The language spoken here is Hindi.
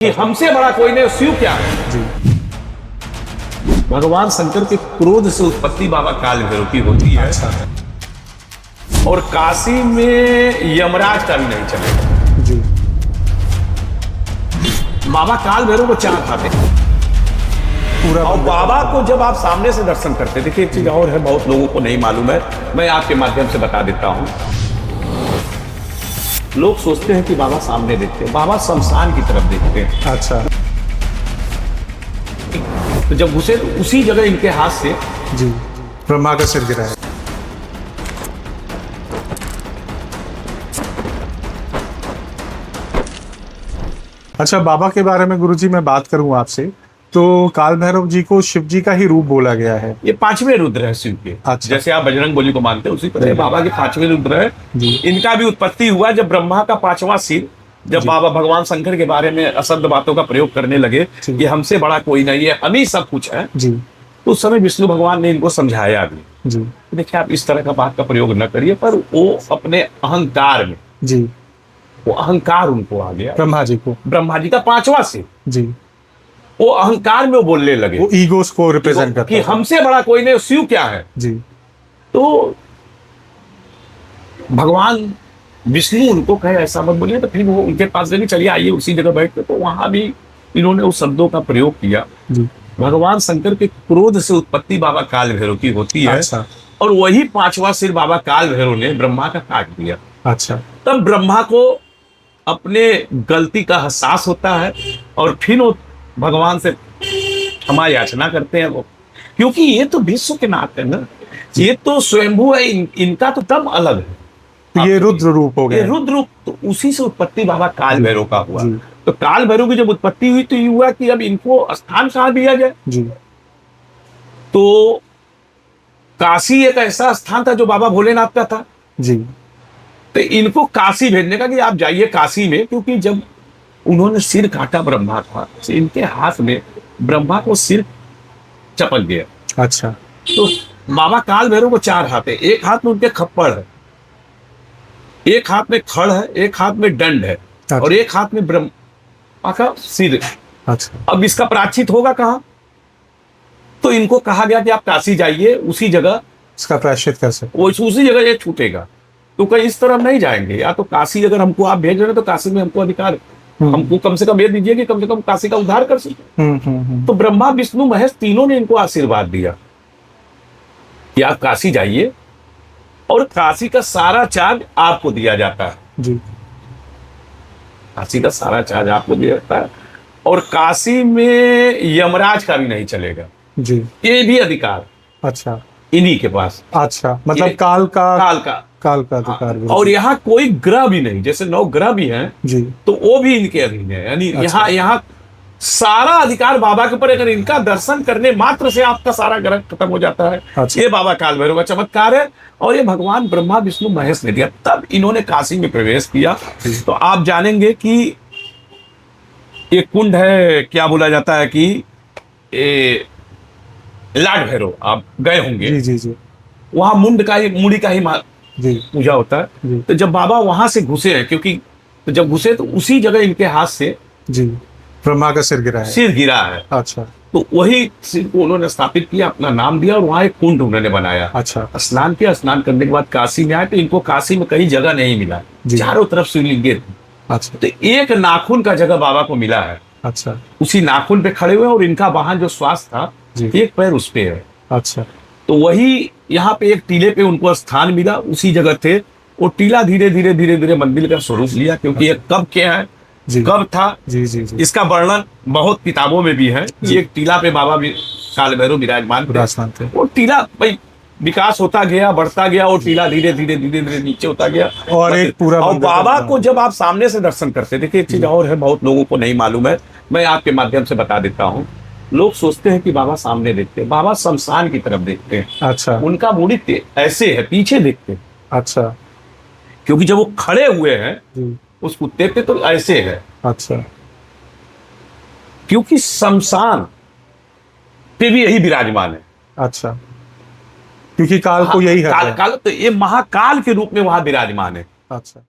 कि हमसे बड़ा कोई नहीं, शिव क्या है जी। भगवान शंकर के क्रोध से उत्पत्ति बाबा काल भैरव की होती है। अच्छा। और काशी में यमराज का भी नहीं चलेगा। जी। बाबा काल भैरव को चार खाते पूरा और बाबा को जब आप सामने से दर्शन करते, देखिए एक चीज और है, बहुत लोगों को नहीं मालूम है, मैं आपके माध्यम से बता देता हूं। लोग सोचते हैं कि बाबा सामने देखते हैं, बाबा शमशान की तरफ देखते हैं। अच्छा। तो जब घुसे तो उसी जगह इनके हाथ से जी, ब्रह्मा का सिर गिरा है। अच्छा, बाबा के बारे में गुरुजी मैं बात करूं आपसे, तो काल भैरव जी को शिव जी का ही रूप बोला गया है। ये पांचवें रुद्र है शिव के। अच्छा। जैसे आप बजरंग बली को मानते हैं उसी तरह बाबा के पांचवें रुद्र है। जी। इनका भी उत्पत्ति हुआ जब ब्रह्मा का पांचवा सिर, जब बाबा भगवान शंकर के बारे में असंख्य बातों का प्रयोग करने लगे कि हमसे बड़ा कोई नहीं है, हम ही सब कुछ है, जी। तो उस समय विष्णु भगवान ने इनको समझाया भी। जी। देखिए आप इस तरह का बात का प्रयोग न करिए, पर वो अपने अहंकार में, जी, वो अहंकार उनको आ गया। ब्रह्मा जी को। ब्रह्मा जी का पांचवा सिर, जी, वो अहंकार में वो बोलने लगे, वो ईगोस को रिप्रेजेंट करता कि है। हमसे बड़ा कोई नहीं, शिव क्या है। जी। तो भगवान विष्णु उनको कहे ऐसा मत बोलिए, तो फिर वो उनके पास गए, चलिए आइए उसी जगह बैठ के, तो वहां भी इन्होंने उस शब्दों का प्रयोग किया। जी। भगवान शंकर के क्रोध से उत्पत्ति बाबा काल भैरव की होती है। अच्छा। और वही पांचवा सिर बाबा काल भैरव ने ब्रह्मा का काट दिया। अच्छा। तब ब्रह्मा को अपने गलती का एहसास होता है और फिर वो भगवान से क्षमा याचना करते हैं वो, क्योंकि ये तो विश्व के नाथ है ना, ये तो स्वयंभू है, इनका तो तब अलग है। तो ये रुद्र रूप हो ये गया। रुद्र रूप, तो उसी से उत्पत्ति बाबा काल भैरव का हुआ। जी। तो काल भैरव की जब उत्पत्ति हुई तो ये हुआ कि अब इनको स्थान कहाँ दिया जाए। जी। तो काशी एक ऐसा स्थान था जो बाबा भोलेनाथ का था। जी। तो इनको काशी भेजने का कि आप जाइए काशी में, क्योंकि जब उन्होंने सिर काटा ब्रह्मा का, तो इनके हाथ में ब्रह्मा को सिर चपक गया। अच्छा। तो बाबा काल भैरव को चार हाथ है, एक हाथ में उनके खप्पड़ है, एक हाथ में खड़ है, एक हाथ में दंड है, और एक हाथ में ब्रह्मा का सिर है। अच्छा। अब इसका प्रायश्चित होगा कहाँ? तो इनको कहा गया कि आप काशी जाइए, उसी जगह इसका प्रायश्चित कैसे? वो उसी जगह ये छूटेगा। तो कहीं इस तरह नहीं जाएंगे, या तो काशी अगर हमको आप भेज रहे हैं तो काशी में हमको अधिकार, हमको कम से कम ये दीजिए कि कम से कम काशी का उद्धार कर सके। तो ब्रह्मा विष्णु महेश तीनों ने इनको आशीर्वाद दिया कि आप काशी जाइए और काशी का सारा चार्ज आपको दिया जाता है। जी। काशी का सारा चार्ज आपको दिया जाता है और काशी में यमराज का भी नहीं चलेगा। जी। ये भी अधिकार अच्छा, इन्हीं के पास। अच्छा, मतलब ये काल का काल का अधिकार भी। और यहाँ कोई ग्रह भी नहीं, जैसे 9 ग्रह भी हैं जी, तो वो भी इनके अधीन है। यानी अच्छा। यहाँ सारा अधिकार बाबा के ऊपर। अगर इनका दर्शन करने मात्र से आपका सारा ग्रह खत्म हो जाता है। अच्छा। ये बाबा काल भैरव का चमत्कार है और ये भगवान ब्रह्मा विष्णु महेश ने दिया। तब इन्होंने काशी में प्रवेश किया। तो आप जानेंगे कि ये कुंड है, क्या बोला जाता है कि लाड भैरव, आप गए होंगे। जी। जी। जी। वहां मुंडी का ही जी। पूजा होता है। जी। तो जब बाबा वहां से घुसे हैं, क्योंकि तो जब घुसे तो उसी जगह इनके हाथ से जी, ब्रह्मा का सिर गिरा है। सिर गिरा है। अच्छा। तो वही सिर को उन्होंने स्थापित किया, अपना नाम दिया और वहां एक कुंड उन्होंने बनाया। अच्छा। स्नान किया, स्नान करने के बाद काशी में आए तो इनको काशी में कहीं जगह नहीं मिला, जी। चारों तरफ शिवलिंगे थे। अच्छा। तो एक नाखून का जगह बाबा को मिला है। अच्छा। उसी नाखून पे खड़े हुए और इनका वहां जो श्वास था, जी। एक पैर उस पे है। अच्छा। तो वही यहाँ पे एक टीले पे उनको स्थान मिला, उसी जगह थे। वो टीला धीरे धीरे धीरे धीरे मंदिर का स्वरूप लिया, क्योंकि ये कब के है, जी। कब था, जी। जी। जी। इसका वर्णन बहुत किताबों में भी है कि एक टीला पे बाबा काल भैरव विराजमान थे। वो टीला भाई विकास होता गया, बढ़ता गया, और टीला धीरे धीरे धीरे धीरे नीचे होता गया। और एक पूरा और बाबा को जब आप सामने से दर्शन करते, देखिए एक चीज और है, बहुत लोगों को नहीं मालूम है, मैं आपके माध्यम से बता देता हूँ। लोग सोचते हैं कि बाबा सामने देखते हैं, बाबा शमशान की तरफ देखते हैं। अच्छा। उनका मुड़ी ऐसे है, पीछे देखते हैं। अच्छा। क्योंकि जब वो खड़े हुए हैं जी। उस कुत्ते पे तो ऐसे है, अच्छा। क्योंकि शमशान पे भी यही विराजमान है। अच्छा, क्योंकि काल को यही है। काल तो ये महाकाल के रूप में वहां विराजमान है। अच्छा।